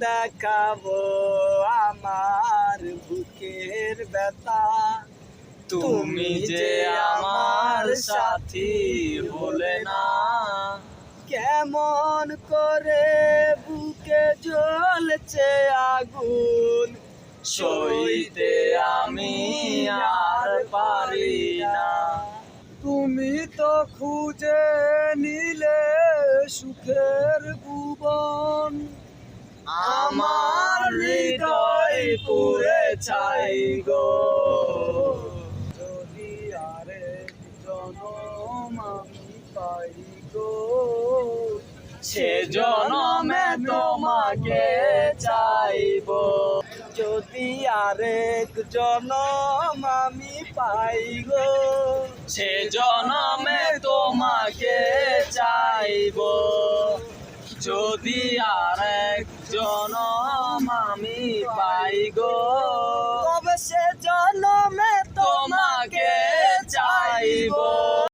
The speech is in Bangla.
দেখাবো আমার বুকের ব্যথা। তুমি যে আমার সাথী হলে না, কেমন করে বুকে জ্বলছে আগুন, সইতে আমি আর পারি না। তুমি তো খুঁজে নিলে সুখের ভুবন, আমার হৃদয় পুড়ে ছাই গো। যদি আরেক জনম আমি পাই গো, সে জনমে তোমাকে চাইবো। যদি আরেক জনম আমি পাই গো, সে জনমে তোমাকে চাইবো। যদি আরেক জনম আমি পাই গো,